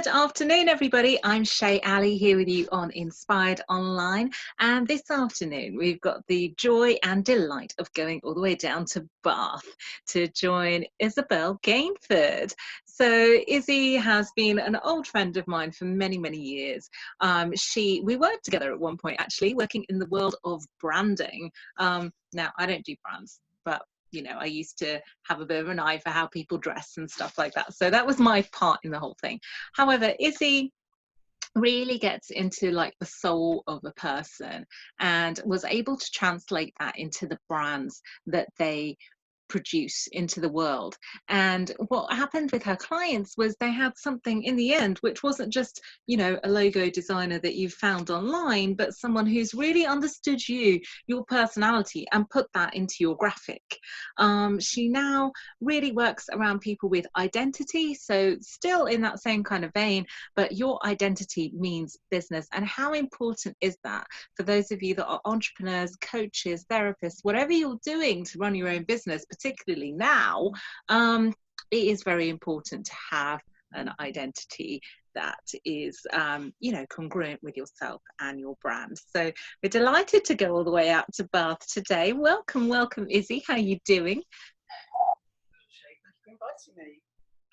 Good afternoon, everybody. I'm Shay Ali here with you on Inspired Online. And this afternoon, we've got the joy and delight of going all the way down to Bath to join Isabel Gainford. So Izzy has been an old friend of mine for many, many years. We worked together at one point, actually, working in the world of branding. Now, I don't do brands, but I used to have a bit of an eye for how people dress and stuff like that. So that was my part in the whole thing. However, Izzy really gets into like the soul of a person and was able to translate that into the brands that they produce into the world. And what happened with her clients was they had something in the end which wasn't just a logo designer that you found online, but someone who's really understood your personality, and put that into your graphic. She now really works around people with identity, so still in that same kind of vein, but your identity means business. And how important is that for those of you that are entrepreneurs, coaches, therapists, whatever you're doing to run your own business, particularly now, it is very important to have an identity that is, congruent with yourself and your brand. So we're delighted to go all the way out to Bath today. Welcome, Izzy. How are you doing? Thank you for inviting me.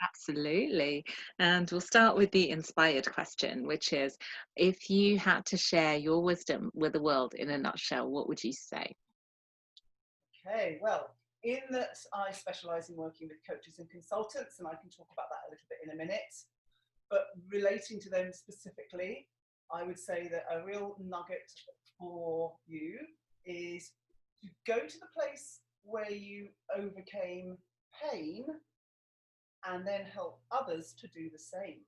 Absolutely. And we'll start with the inspired question, which is, if you had to share your wisdom with the world in a nutshell, what would you say? Okay, well, in that I specialise in working with coaches and consultants, and I can talk about that a little bit in a minute, but relating to them specifically, I would say that a real nugget for you is to go to the place where you overcame pain and then help others to do the same.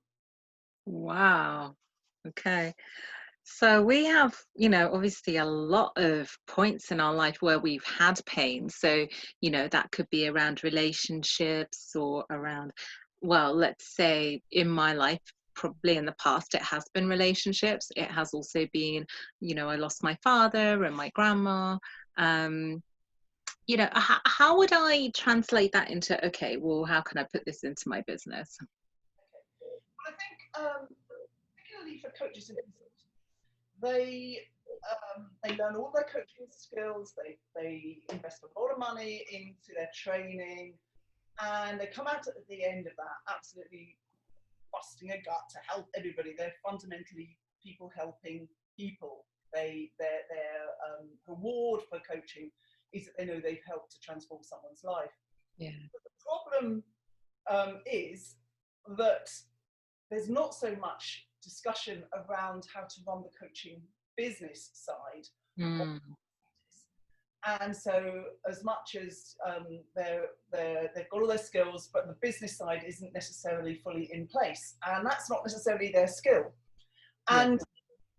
Wow. Okay. So we have, obviously a lot of points in our life where we've had pain. So, that could be around relationships or around, well, let's say in my life, probably in the past, it has been relationships. It has also been, I lost my father and my grandma. How would I translate that into, okay, well, how can I put this into my business? Okay. Well, I think, particularly for coaches and consultants, they learn all their coaching skills, they invest a lot of money into their training, and they come out at the end of that absolutely busting a gut to help everybody. They're fundamentally people helping people. Their reward for coaching is that they know they've helped to transform someone's life. Yeah. But the problem is that there's not so much discussion around how to run the coaching business side. And so as much as they've got all their skills, but the business side isn't necessarily fully in place, and that's not necessarily their skill. And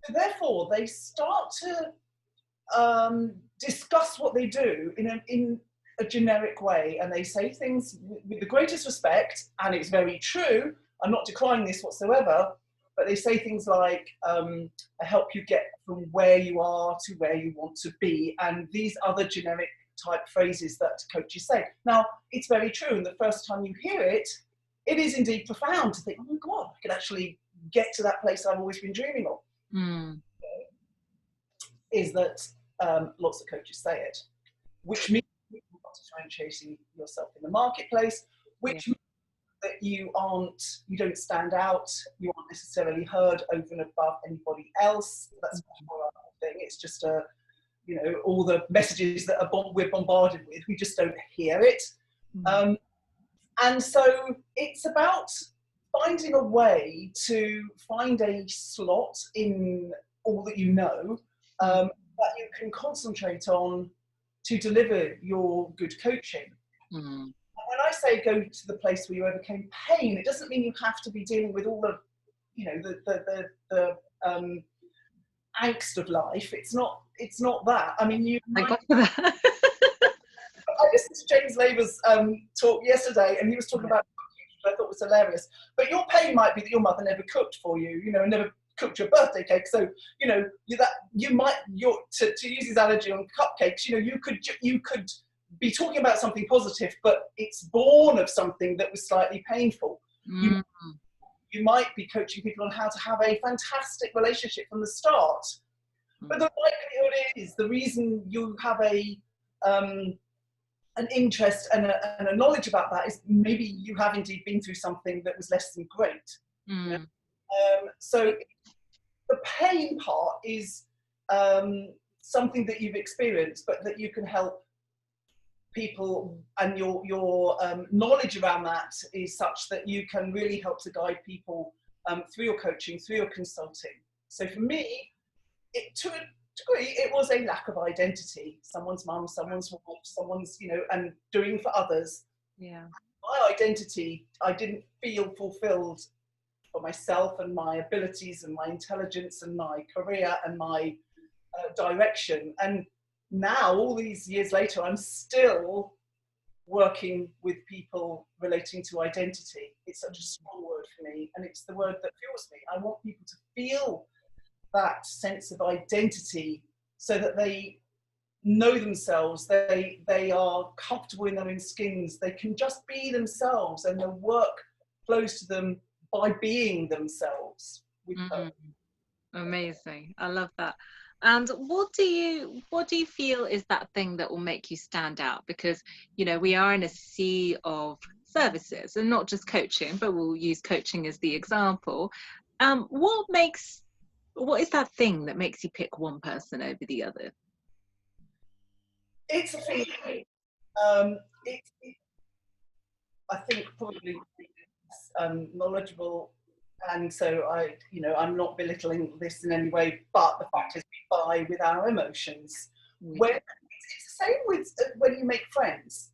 therefore they start to discuss what they do in a generic way, and they say things with the greatest respect, and it's very true. I'm not declining this whatsoever, but they say things like, I help you get from where you are to where you want to be, and these other generic type phrases that coaches say. Now, it's very true, and the first time you hear it, it is indeed profound to think, oh my God, I could actually get to that place I've always been dreaming of. Is that lots of coaches say it, which means you're not differentiating yourself in the marketplace, which means that you don't stand out, you aren't necessarily heard over and above anybody else. That's much more a thing. It's just all the messages that we're bombarded with, we just don't hear it. And so it's about finding a way to find a slot in all that you know that you can concentrate on to deliver your good coaching. When I say go to the place where you overcame pain, it doesn't mean you have to be dealing with all the, the angst of life. It's not that. I mean, I listened to James Labour's talk yesterday, and he was talking about cooking, which I thought was hilarious. But your pain might be that your mother never cooked for you, and never cooked your birthday cake. So, to use his analogy on cupcakes, you could be talking about something positive, but it's born of something that was slightly painful. You you might be coaching people on how to have a fantastic relationship from the start. But the likelihood is the reason you have an interest and a knowledge about that is maybe you have indeed been through something that was less than great. You know? So the pain part is something that you've experienced, but that you can help people, and your knowledge around that is such that you can really help to guide people through your coaching, through your consulting. So for me, to a degree, it was a lack of identity. Someone's mum, someone's wife, someone's, and doing for others. Yeah. My identity, I didn't feel fulfilled for myself and my abilities and my intelligence and my career and my direction. And now, all these years later, I'm still working with people relating to identity. It's such a strong word for me, and it's the word that fuels me. I want people to feel that sense of identity so that they know themselves, they are comfortable in their own skins, they can just be themselves, and the work flows to them by being themselves with them. Amazing. I love that. And what do you feel is that thing that will make you stand out? Because, we are in a sea of services, and not just coaching, but we'll use coaching as the example. What is that thing that makes you pick one person over the other? It's a thing. I think probably knowledgeable, and so I'm not belittling this in any way, but the fact is we buy with our emotions. When it's the same with when you make friends.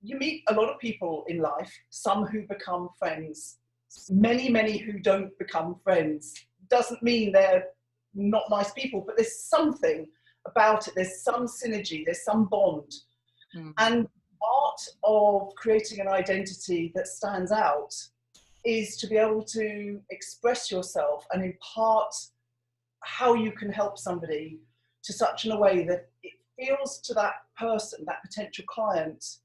You meet a lot of people in life, some who become friends, many who don't become friends. Doesn't mean they're not nice people, but there's something about it. There's some synergy, there's some bond. And part of creating an identity that stands out is to be able to express yourself and impart how you can help somebody to such in a way that it feels to that person, that potential client,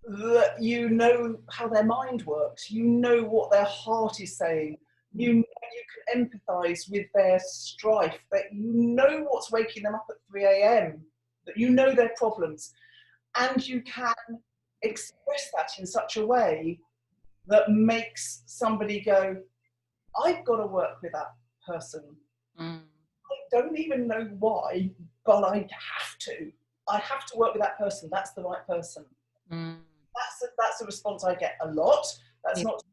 that you know how their mind works, you know what their heart is saying, you can empathise with their strife, that you know what's waking them up at 3 a.m, that you know their problems, and you can express that in such a way that makes somebody go, I've got to work with that person. I don't even know why, but I have to. I have to work with that person. That's the right person. That's a response I get a lot. That's not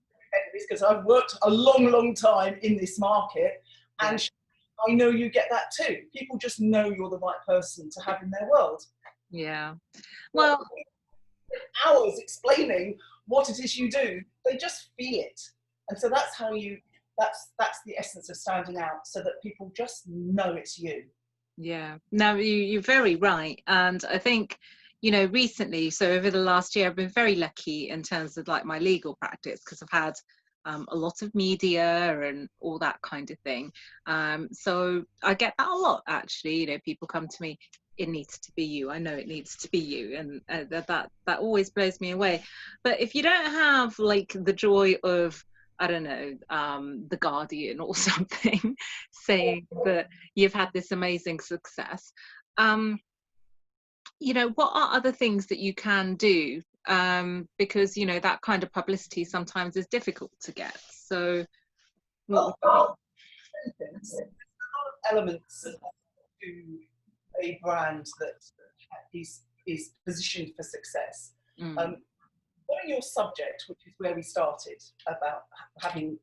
because I've worked a long time in this market, and I know you get that too. People just know you're the right person to have in their world. Yeah. Well, hours explaining what it is you do, they just feel it, and so that's how that's the essence of standing out, so that people just know it's you. Yeah. Now you're very right, and I think recently, so over the last year, I've been very lucky in terms of like my legal practice, because I've had a lot of media and all that kind of thing. So I get that a lot, actually. People come to me, it needs to be you. I know it needs to be you, and that always blows me away. But if you don't have like the joy of, I don't know, The Guardian or something saying that you've had this amazing success, what are other things that you can do? Because that kind of publicity sometimes is difficult to get. So there's a lot of elements to a brand that is positioned for success. Knowing your subject, which is where we started, about having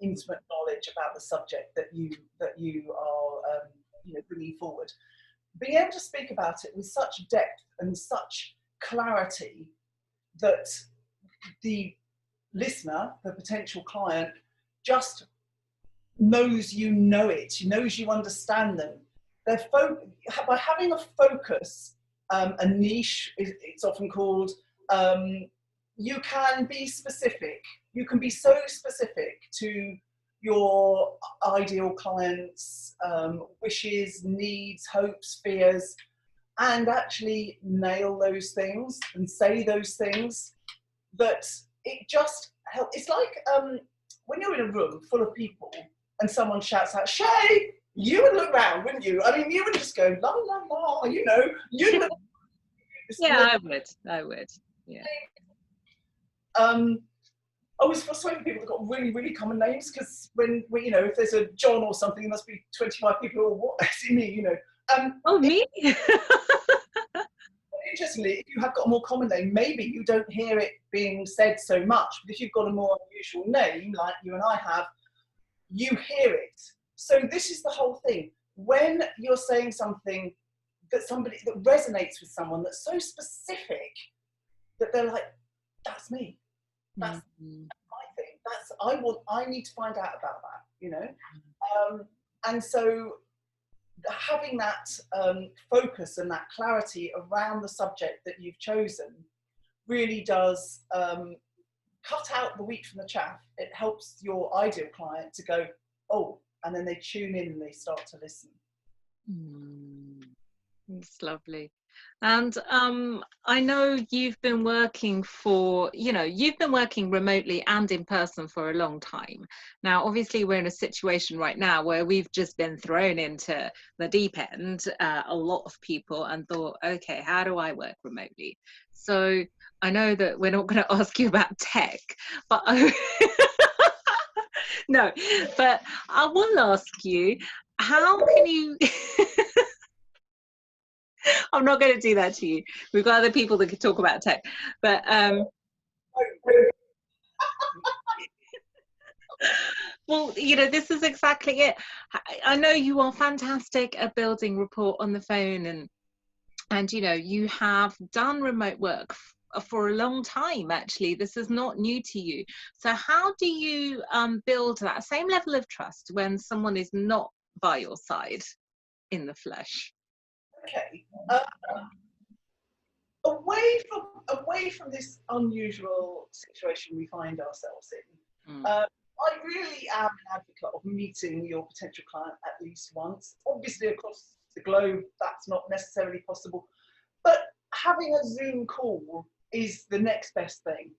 intimate knowledge about the subject that you are bringing forward, being able to speak about it with such depth and such clarity that the listener, the potential client, just knows you know it, knows you understand them. By having a focus, a niche, it's often called, you can be specific. You can be so specific to your ideal clients' wishes, needs, hopes, fears, and actually nail those things and say those things, that it just helps. It's like when you're in a room full of people and someone shouts out, Shay, you would look round, wouldn't you? I mean, you would just go, la, la, la, you know. You'd look, Yeah, I would. Yeah. I was frustrated with people that got really, really common names, because when, you know, if there's a John or something, there must be 25 people who are, what, see me, you know. Oh, me? Interestingly, if you have got a more common name, maybe you don't hear it being said so much. But if you've got a more unusual name, like you and I have, you hear it. So this is the whole thing. When you're saying something that resonates with someone, that's so specific that they're like, that's me. That's my thing. I need to find out about that, you know. And so having that focus and that clarity around the subject that you've chosen really does cut out the wheat from the chaff. It helps your ideal client to go, oh, and then they tune in and they start to listen. It's lovely. And I know you've been working you've been working remotely and in person for a long time. Now, obviously, we're in a situation right now where we've just been thrown into the deep end, a lot of people, and thought, okay, how do I work remotely? So I know that we're not going to ask you about tech, but no, but I will ask you, how can you... I'm not going to do that to you. We've got other people that could talk about tech, but well, you know, this is exactly it. I know you are fantastic at building rapport on the phone, and you know, you have done remote work for a long time. Actually, this is not new to you. So how do you build that same level of trust when someone is not by your side in the flesh? Okay. Away from this unusual situation we find ourselves in, I really am an advocate of meeting your potential client at least once. Obviously, across the globe, that's not necessarily possible, but having a Zoom call is the next best thing.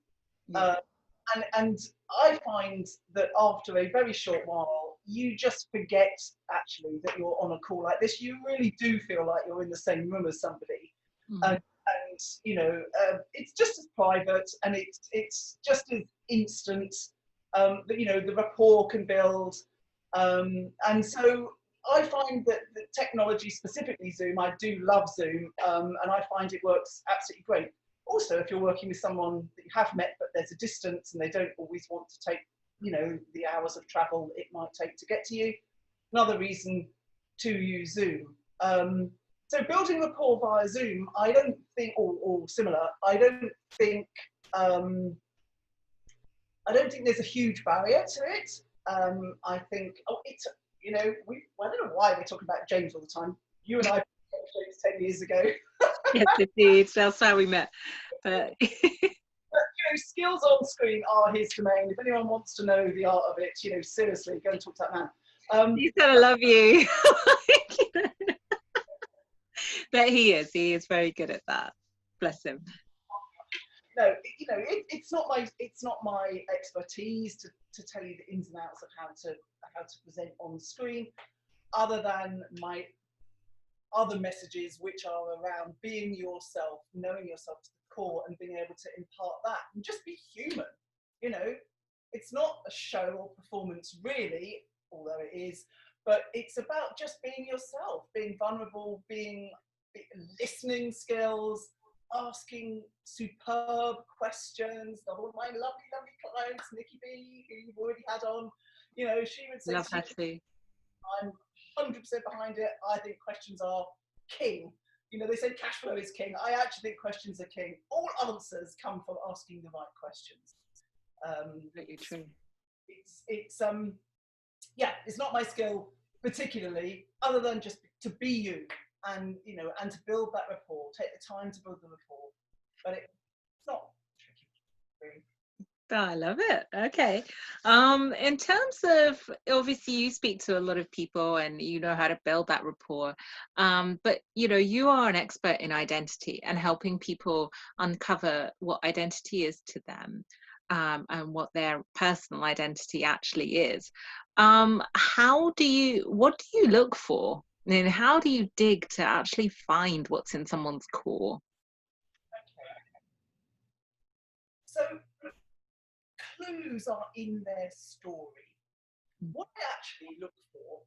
And I find that after a very short while, you just forget actually that you're on a call like this. You really do feel like you're in the same room as somebody. And you know, it's just as private, and it's just as instant that, you know, the rapport can build. And so I find that the technology, specifically Zoom, I do love Zoom, and I find it works absolutely great. Also, if you're working with someone that you have met, but there's a distance and they don't always want to take, you know, the hours of travel it might take to get to you, another reason to use Zoom. So building rapport via Zoom, I don't think, or similar, I don't think there's a huge barrier to it. I think, it's, you know, I don't know why we're talking about James all the time. You and I met James 10 years ago. Yes, indeed. That's how we met. But you know, skills on screen are his domain. If anyone wants to know the art of it, you know, seriously, go and talk to that man. he said I love you. But he is very good at that. Bless him. No, you know, it's not my expertise to tell you the ins and outs of how to present on screen, other than my other messages, which are around being yourself, knowing yourself to the core, and being able to impart that and just be human. You know, it's not a show or performance really, although it is, but it's about just being yourself, being vulnerable, listening skills, asking superb questions. One of my lovely clients, Nikki B, who you've already had on, you know, she would say, Love her too. I'm 100% behind it. I think questions are king. You know, they say cash flow is king. I actually think questions are king. All answers come from asking the right questions. Really true. It's not my skill particularly, other than just to be you, and you know, and to build that rapport. Take the time to build the rapport, but it's not tricky, really. Oh, I love it. Okay. In terms of, obviously you speak to a lot of people and you know how to build that rapport. But you know, you are an expert in identity and helping people uncover what identity is to them. and what their personal identity actually is. What do you look for? And how do you dig to actually find what's in someone's core? So clues are in their story. What I actually look for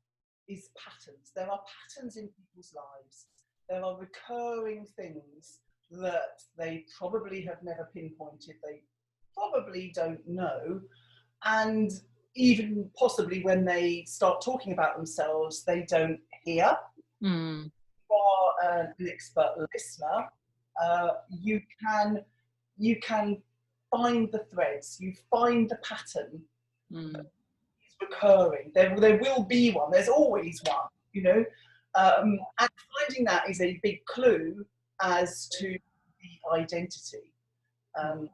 is patterns. There are patterns in people's lives. There are recurring things that they probably have never pinpointed. They probably don't know. And even possibly when they start talking about themselves, they don't hear. Mm. You are an expert listener. You can find the threads. You find the pattern. Mm. It's recurring. There will be one. There's always one. You know, and finding that is a big clue as to the identity. And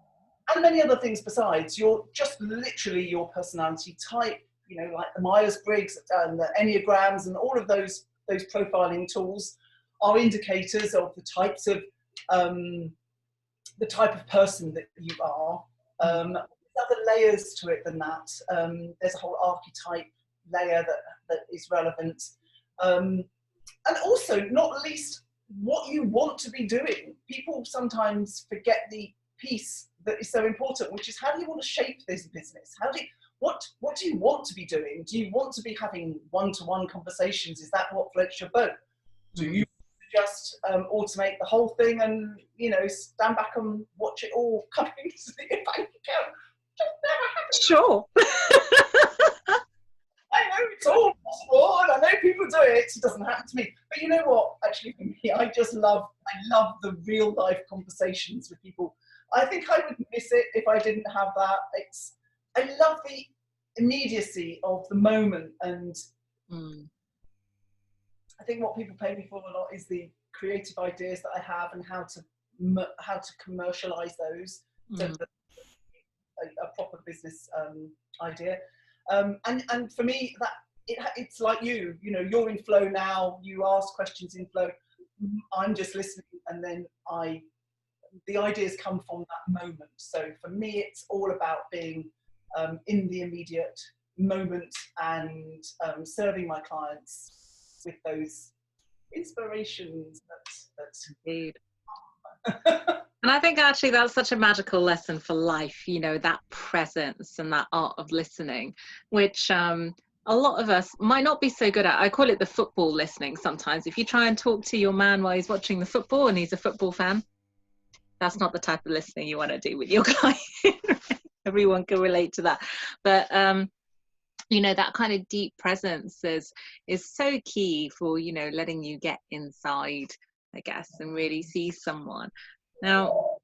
many other things besides. You're just literally your personality type, you know, like the Myers-Briggs and the Enneagrams and all of those profiling tools are indicators of the types of the type of person that you are. There's other layers to it than that. There's a whole archetype layer that is relevant. And also, not least, what you want to be doing. People sometimes forget the piece that is so important, which is how do you want to shape this business? What do you want to be doing? Do you want to be having one-to-one conversations? Is that what floats your boat? Do you just automate the whole thing and, you know, stand back and watch it all come into your bank account? Just never happens. Sure. I know it's all possible, and I know people do it. It doesn't happen to me. But you know what? Actually, for me, I love the real life conversations with people. I think I would miss it if I didn't have that. I love the immediacy of the moment, and I think what people pay me for a lot is the creative ideas that I have and how to commercialize those so that a proper business idea. And for me, that it's like you know, you're in flow now. You ask questions in flow. I'm just listening, and then the ideas come from that moment. So for me, it's all about being in the immediate moment and serving my clients with those inspirations. Indeed. And I think actually that's such a magical lesson for life, you know, that presence and that art of listening, which a lot of us might not be so good at. I call it the football listening sometimes. If you try and talk to your man while he's watching the football and he's a football fan, that's not the type of listening you want to do with your client. Everyone can relate to that. But you know, that kind of deep presence is so key for, you know, letting you get inside, I guess, and really see someone. Now,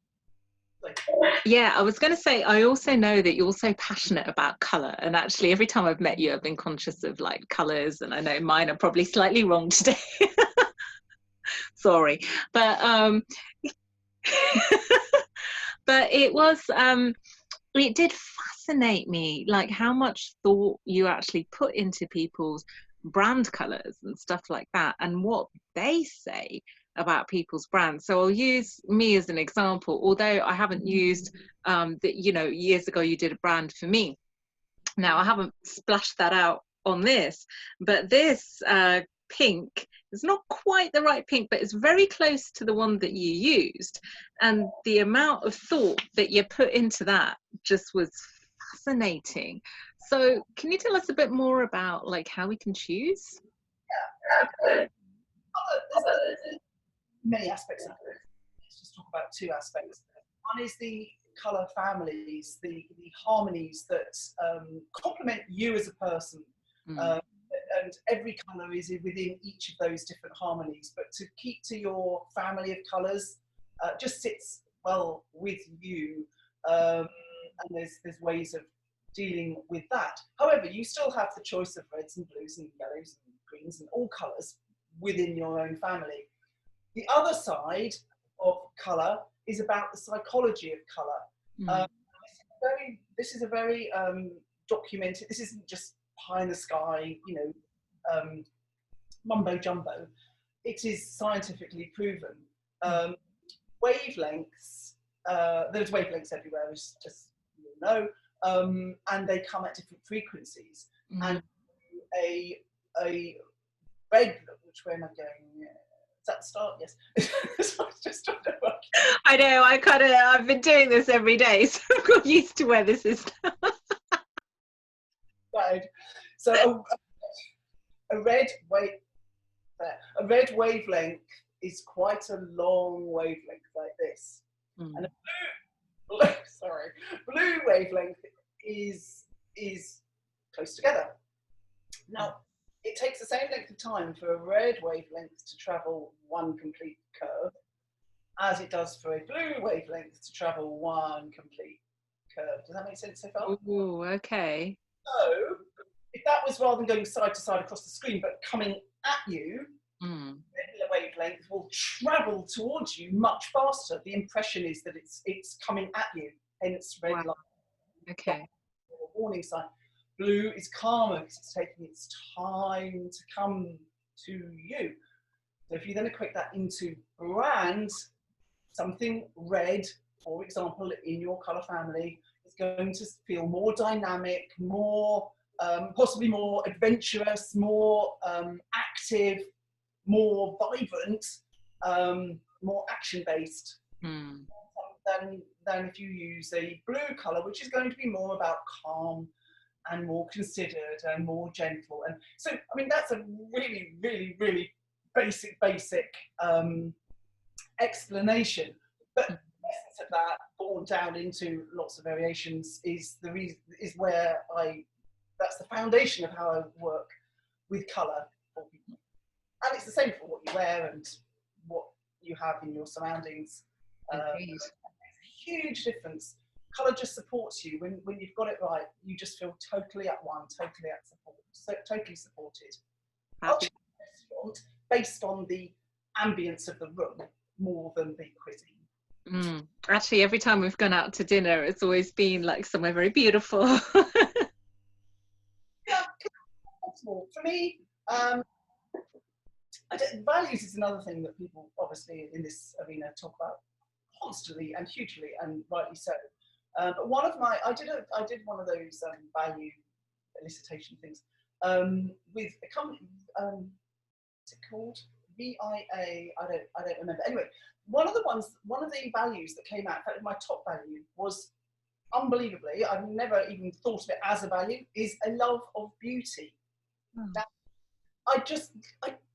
yeah, I was going to say, I also know that you're so passionate about colour, and actually every time I've met you, I've been conscious of like colours, and I know mine are probably slightly wrong today. Sorry, but but it did fascinate me, like how much thought you actually put into people's brand colours and stuff like that, and what they say about people's brands. So I'll use me as an example, although I haven't used that, you know, years ago you did a brand for me. Now I haven't splashed that out on this, but this pink is not quite the right pink, but it's very close to the one that you used, and the amount of thought that you put into that just was fascinating. So can you tell us a bit more about like how we can choose? There's many aspects of it. Let's just talk about two aspects. One is the colour families, the harmonies that complement you as a person. And every colour is within each of those different harmonies. But to keep to your family of colours just sits well with you. And there's ways of dealing with that. However, you still have the choice of reds and blues and yellows and greens and all colours within your own family. The other side of colour is about the psychology of colour. This is a very documented, this isn't just pie in the sky, you know, mumbo jumbo. It is scientifically proven. Wavelengths, there's wavelengths everywhere, it's just know, and they come at different frequencies. And a red, which way am I going? Is that the start? Yes. So I was just trying to work. I know, I've been doing this every day, so I've got used to where this is now. Right. So a red wavelength is quite a long wavelength like this. And a blue wavelength is close together. Now, it takes the same length of time for a red wavelength to travel one complete curve as it does for a blue wavelength to travel one complete curve. Does that make sense so far? Oh, okay. So, if that was rather than going side to side across the screen, but coming at you, regular wavelength will travel towards you much faster. The impression is that it's coming at you, hence red light. Okay. A warning sign. Blue is calmer because it's taking its time to come to you. So if you then equate that into brand, something red, for example, in your colour family, is going to feel more dynamic, more possibly more adventurous, more active, more vibrant, more action-based than if you use a blue colour, which is going to be more about calm and more considered and more gentle. And so, I mean, that's a really, really, really basic explanation. But the essence of that, born down into lots of variations, is the reason, is where that's the foundation of how I work with colour for people. And it's the same for what you wear and what you have in your surroundings. It's a huge difference. Colour just supports you. When you've got it right, you just feel totally at one, totally at support, so totally supported. Based on the ambience of the room more than the cuisine. Actually, every time we've gone out to dinner, it's always been like somewhere very beautiful. Yeah, for me, values is another thing that people obviously in this arena talk about constantly and hugely, and rightly so. But one of my, I did one of those value elicitation things with a company. What's it called? VIA. I don't remember. Anyway, one of the values that came out, in fact, my top value was, unbelievably, I've never even thought of it as a value, is a love of beauty.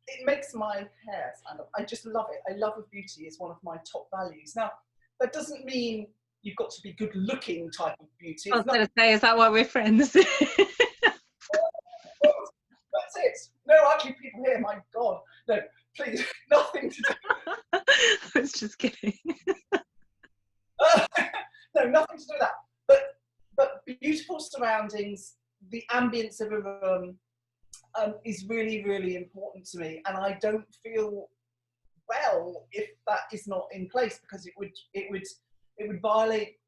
It makes my hair stand up. I just love it. A love of beauty is one of my top values. Now, that doesn't mean you've got to be good looking type of beauty. I was going to say, is that why we're friends? That's it. No ugly people here, my God. No, please, nothing to do. I was just kidding. No, nothing to do with that. But beautiful surroundings, the ambience of a room is really, really important to me. And I don't feel well if that is not in place, because it would violate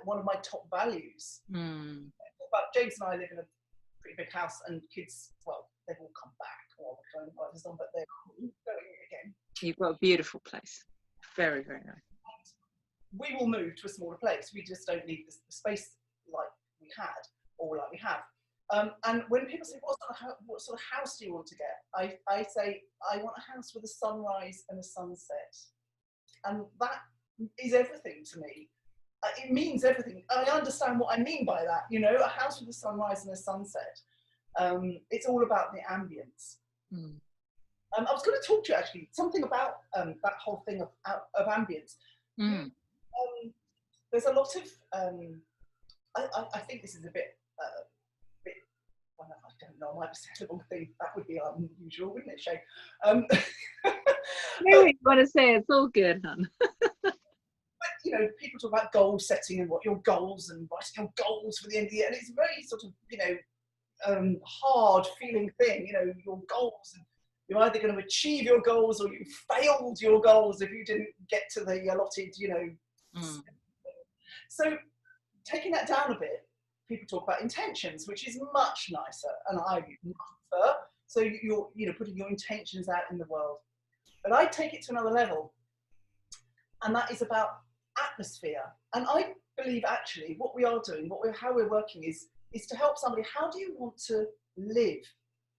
one of my top values. But James and I live in a pretty big house, and kids, well, they've all come back while the coronavirus is on, but they're going again. You've got a beautiful place. Very, very nice. We will move to a smaller place. We just don't need the space like we had or like we have. And when people say, what sort of house do you want to get? I say, I want a house with a sunrise and a sunset. And that is everything to me. It means everything. I understand what I mean by that. You know, a house with a sunrise and a sunset. It's all about the ambience. I was going to talk to you actually something about that whole thing of ambience. There's a lot of, I think this is a bit, well, I don't know, I might say the wrong thing. That would be unusual, wouldn't it, Shay? Maybe you want to say it's all good, hon. But, you know, people talk about goal setting and what your goals and writing your goals for the end of the year. And it's a very sort of, you know, hard feeling thing, you know, your goals. And you're either going to achieve your goals or you failed your goals if you didn't get to the allotted, you know. So taking that down a bit, people talk about intentions, which is much nicer, and I prefer. So you're, you know, putting your intentions out in the world. But I take it to another level, and that is about atmosphere. And I believe actually what we are doing, how we're working is to help somebody. How do you want to live?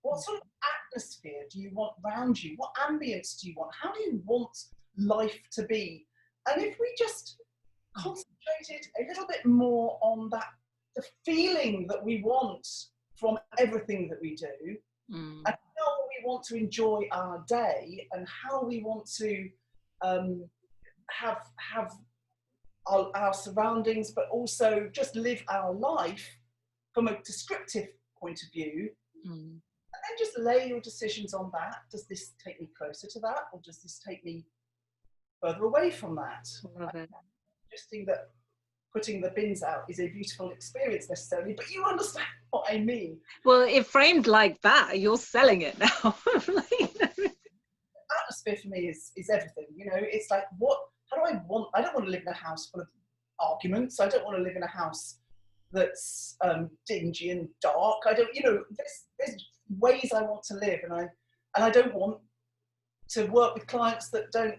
What sort of atmosphere do you want around you? What ambience do you want? How do you want life to be? And if we just concentrated a little bit more on that, the feeling that we want from everything that we do, and how we want to enjoy our day, and how we want to have our surroundings, but also just live our life from a descriptive point of view, and then just lay your decisions on that. Does this take me closer to that, or does this take me further away from that? Love it. Just think that putting the bins out is a beautiful experience necessarily, but you understand what I mean. Well, if framed like that, you're selling it now. Atmosphere for me is everything. You know, it's like, how do I want? I don't want to live in a house full of arguments. I don't want to live in a house that's dingy and dark. I don't, you know, there's ways I want to live, and I don't want to work with clients that don't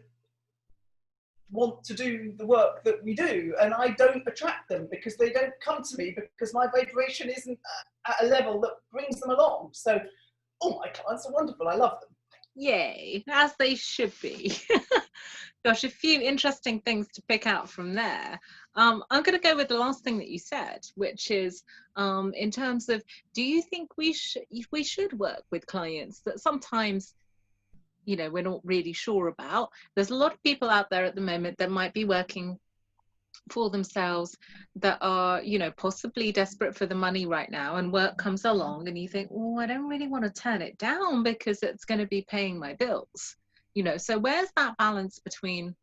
want to do the work that we do, and I don't attract them because they don't come to me because my vibration isn't at a level that brings them along. So all my clients are wonderful. I love them. Yay, as they should be. Gosh, a few interesting things to pick out from there. I'm going to go with the last thing that you said, which is in terms of, do you think we should work with clients that sometimes, you know, we're not really sure about? There's a lot of people out there at the moment that might be working for themselves that are, you know, possibly desperate for the money right now, and work comes along and you think, oh, I don't really want to turn it down because it's going to be paying my bills, you know. So where's that balance between,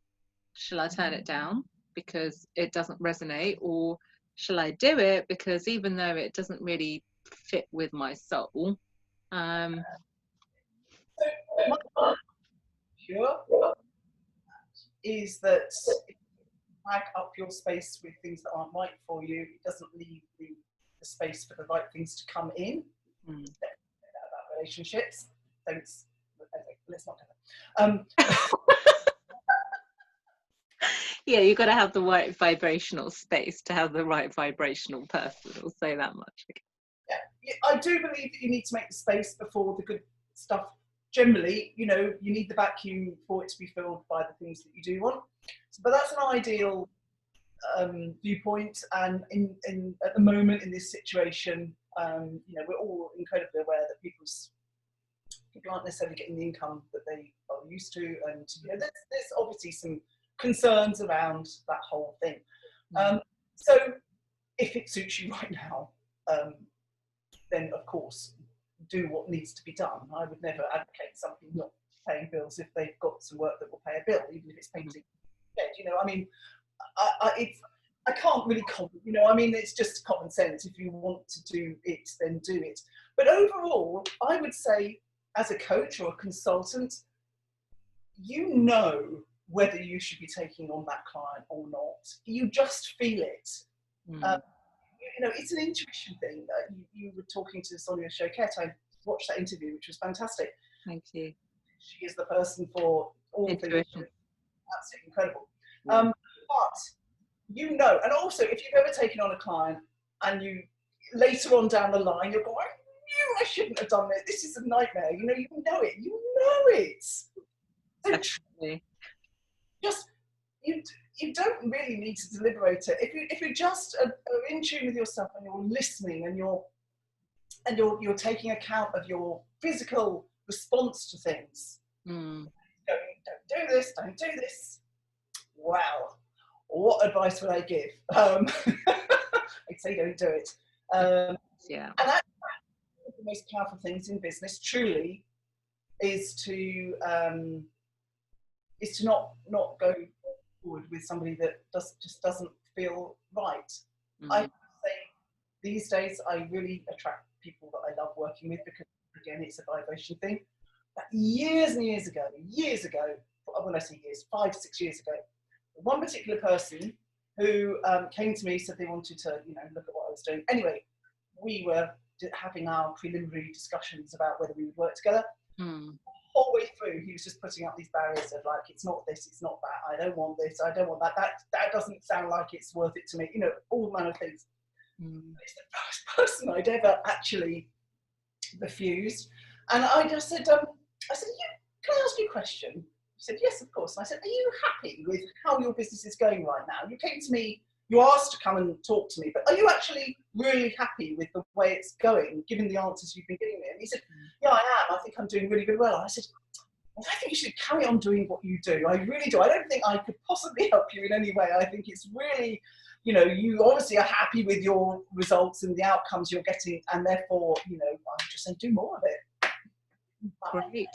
shall I turn it down because it doesn't resonate, or shall I do it because even though it doesn't really fit with my soul? Sure. Is that if you pack up your space with things that aren't right for you, it doesn't leave the space for the right things to come in. About relationships, let's not do that. Yeah, you've got to have the right vibrational space to have the right vibrational person. I'll say that much. Yeah, I do believe that you need to make the space before the good stuff. Generally, you know, you need the vacuum for it to be filled by the things that you do want. But that's an ideal viewpoint. And at the moment in this situation, you know, we're all incredibly aware that people aren't necessarily getting the income that they are used to, and you know, there's obviously some concerns around that whole thing. So if it suits you right now, then of course do what needs to be done. I would never advocate something not paying bills if they've got some work that will pay a bill, even if it's painting. You know, I mean, I can't really comment, you know, I mean, it's just common sense. If you want to do it, then do it. But overall, I would say, as a coach or a consultant, you know whether you should be taking on that client or not. You just feel it. You know, it's an intuition thing. You were talking to Sonia Choquette. I watched that interview, which was fantastic. Thank you. She is the person for all intuition. Things. Absolutely incredible. But you know, and also if you've ever taken on a client and you later on down the line you're going, I knew I shouldn't have done it. This is a nightmare. You know it. You know it. So just you don't really need to deliberate it. If you just are in tune with yourself and you're listening and you're taking account of your physical response to things. Don't do this. Don't do this. Wow, what advice would I give? I'd say don't do it. And that's one of the most powerful things in business. Truly, is to not go forward with somebody that just doesn't feel right. I say these days I really attract people that I love working with because, again, it's a vibration thing. But years and years ago, when I say years, 5 to 6 years ago, one particular person who came to me, said they wanted to, you know, look at what I was doing. Anyway, we were having our preliminary discussions about whether we would work together. whole way through, he was just putting up these barriers of like, it's not this, it's not that, I don't want this, I don't want that, that doesn't sound like it's worth it to me, you know, all manner of things. It's the first person I'd ever actually refused. And I just said, can I ask you a question? He said, yes, of course. And I said, are you happy with how your business is going right now? You came to me, you asked to come and talk to me, but are you actually really happy with the way it's going, given the answers you've been giving me? And he said, yeah, I am. I think I'm doing really, really well. And I said, well, I think you should carry on doing what you do. I really do. I don't think I could possibly help you in any way. I think it's really, you know, you obviously are happy with your results and the outcomes you're getting, and therefore, you know, I'm just saying do more of it. Great.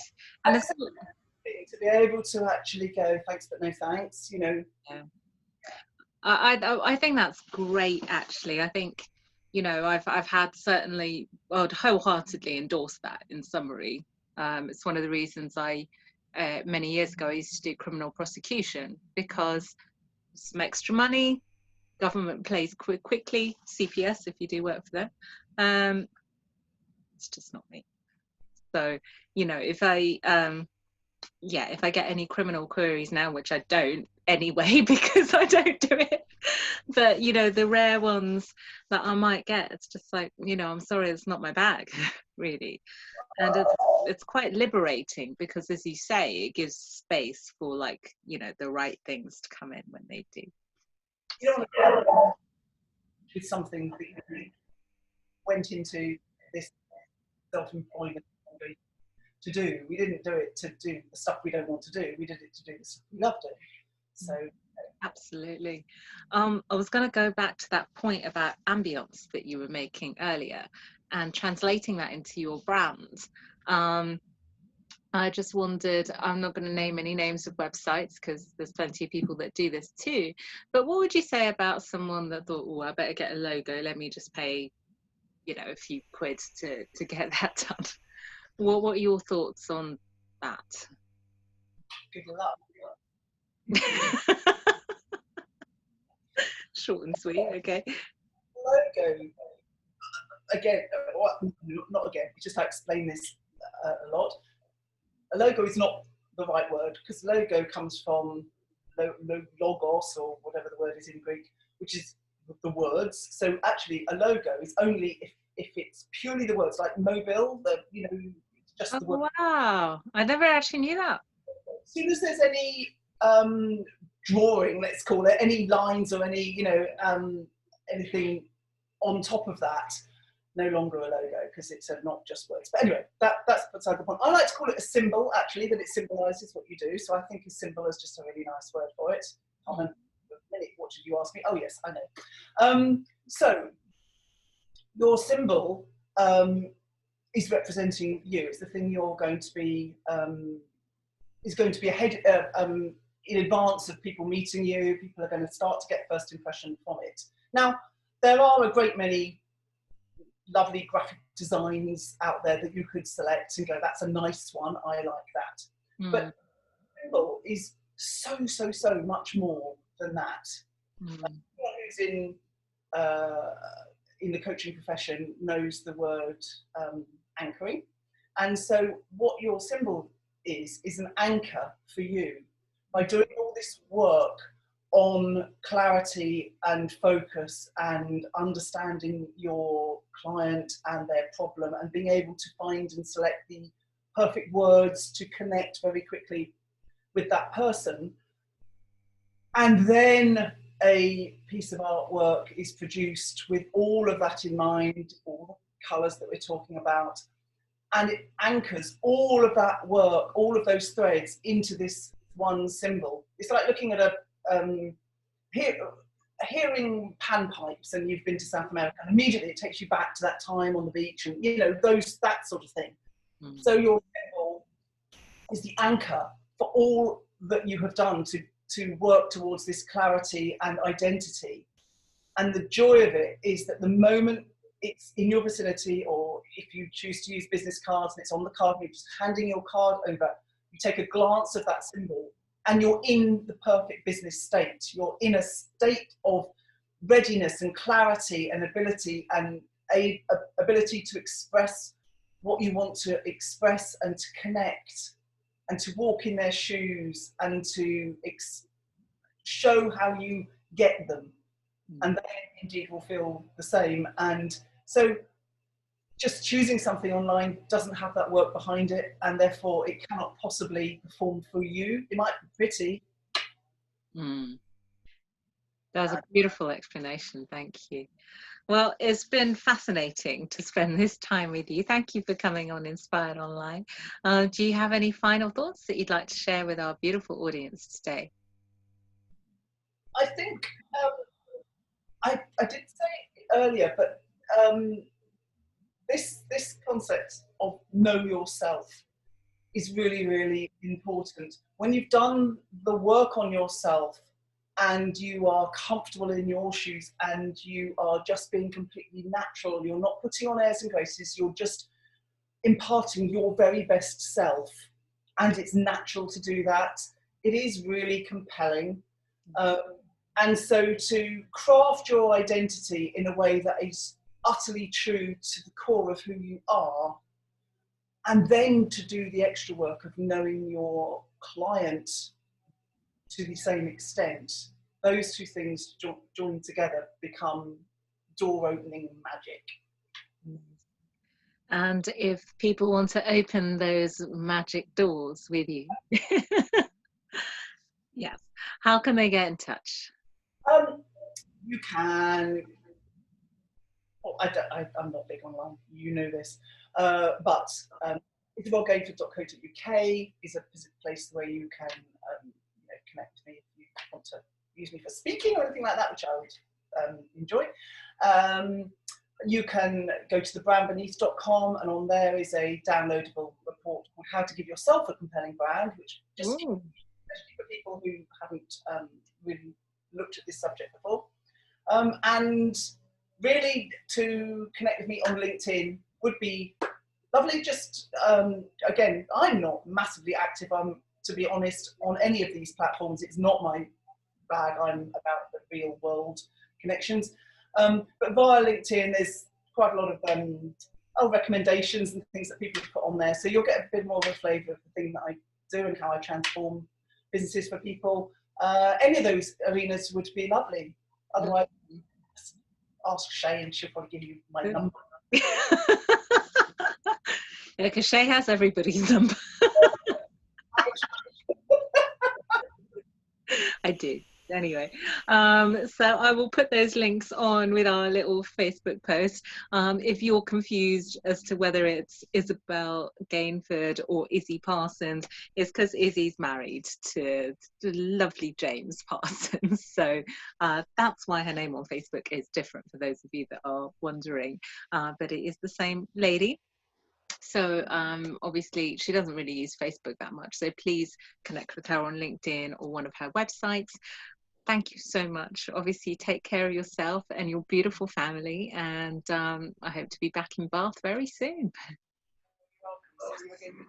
And to be able to actually go, thanks but no thanks, you know. Yeah. I think that's great, actually. I think, you know, I've had certainly, I would wholeheartedly endorse that in summary. It's one of the reasons many years ago, I used to do criminal prosecution, because some extra money, government pays quickly, CPS if you do work for them. It's just not me. So, you know, if I get any criminal queries now, which I don't anyway, because I don't do it, but, you know, the rare ones that I might get, it's just like, you know, I'm sorry, it's not my bag, really. And it's quite liberating, because, as you say, it gives space for, like, you know, the right things to come in when they do. You don't want to with something that you went into this self-employment to do. We didn't do it to do the stuff we don't want to do. We did it to do the stuff we love doing. So absolutely. I was going to go back to that point about ambience that you were making earlier, and translating that into your brand. I just wondered, I'm not going to name any names of websites, because there's plenty of people that do this too, but what would you say about someone that thought, oh, I better get a logo, let me just pay, you know, a few quid to get that done? What are your thoughts on that? Good luck. Short and sweet, okay. Logo, again, not again, just I explain this a lot. A logo is not the right word, because logo comes from logos, or whatever the word is in Greek, which is the words. So actually a logo is only if it's purely the words, like mobile, you know, just the word. Wow, I never actually knew that. As soon as there's any drawing, let's call it, any lines or any, you know, anything on top of that, no longer a logo, because it's not just words. But anyway, that's beside the point. I like to call it a symbol, actually, that it symbolises what you do. So I think a symbol is just a really nice word for it. What did you ask me? Oh yes, I know. So your symbol is representing you. It's the thing you're going to be, is going to be ahead in advance of people meeting you. People are going to start to get first impression from it. Now, there are a great many lovely graphic designs out there that you could select and go, that's a nice one, I like that. But symbol is so much more than that. Anyone who's in the coaching profession knows the word anchoring. And so what your symbol is an anchor for you. By doing all this work on clarity and focus and understanding your client and their problem, and being able to find and select the perfect words to connect very quickly with that person, and then a piece of artwork is produced with all of that in mind, all the colours that we're talking about, and it anchors all of that work, all of those threads into this one symbol. It's like looking at hearing panpipes, and you've been to South America, and immediately it takes you back to that time on the beach, and you know, that sort of thing. So your symbol is the anchor for all that you have done to work towards this clarity and identity. And the joy of it is that the moment it's in your vicinity, or if you choose to use business cards and it's on the card, you're just handing your card over, you take a glance of that symbol, and you're in the perfect business state. You're in a state of readiness and clarity and ability, and ability to express what you want to express and to connect and to walk in their shoes and to show how you get them, and they indeed will feel the same. And so just choosing something online doesn't have that work behind it, and therefore it cannot possibly perform for you. It might be pretty. That's a beautiful explanation. Thank you. Well, it's been fascinating to spend this time with you. Thank you for coming on Inspired Online. Do you have any final thoughts that you'd like to share with our beautiful audience today? I think I did say it earlier, but this concept of know yourself is really, really important. When you've done the work on yourself and you are comfortable in your shoes and you are just being completely natural, you're not putting on airs and graces, you're just imparting your very best self, and it's natural to do that. It is really compelling. And so to craft your identity in a way that is utterly true to the core of who you are, and then to do the extra work of knowing your client to the same extent, those two things joined together become door-opening magic. And if people want to open those magic doors with you, yes, how can they get in touch? You can. Oh, I'm not big online, you know this, but isabelgainford.co.uk is a place where you can connect with me if you want to use me for speaking or anything like that, which I would enjoy. You can go to thebrandbeneath.com, and on there is a downloadable report called How to Give Yourself a Compelling Brand, which just especially for people who haven't really looked at this subject before. And really, to connect with me on LinkedIn would be lovely. Just again, I'm not massively active, to be honest, on any of these platforms. It's not my bag. I'm about the real world connections. But via LinkedIn, there's quite a lot of recommendations and things that people put on there. So you'll get a bit more of a flavour of the thing that I do and how I transform businesses for people. Any of those arenas would be lovely. Otherwise, ask Shay and she'll probably give you my number. Yeah, because Shay has everybody's number. I do. Anyway, so I will put those links on with our little Facebook post. If you're confused as to whether it's Isabel Gainford or Izzy Parsons, it's because Izzy's married to the lovely James Parsons. So that's why her name on Facebook is different, for those of you that are wondering. But it is the same lady. So obviously she doesn't really use Facebook that much, so please connect with her on LinkedIn or one of her websites. Thank you so much. Obviously take care of yourself and your beautiful family, and I hope to be back in Bath very soon. You're welcome.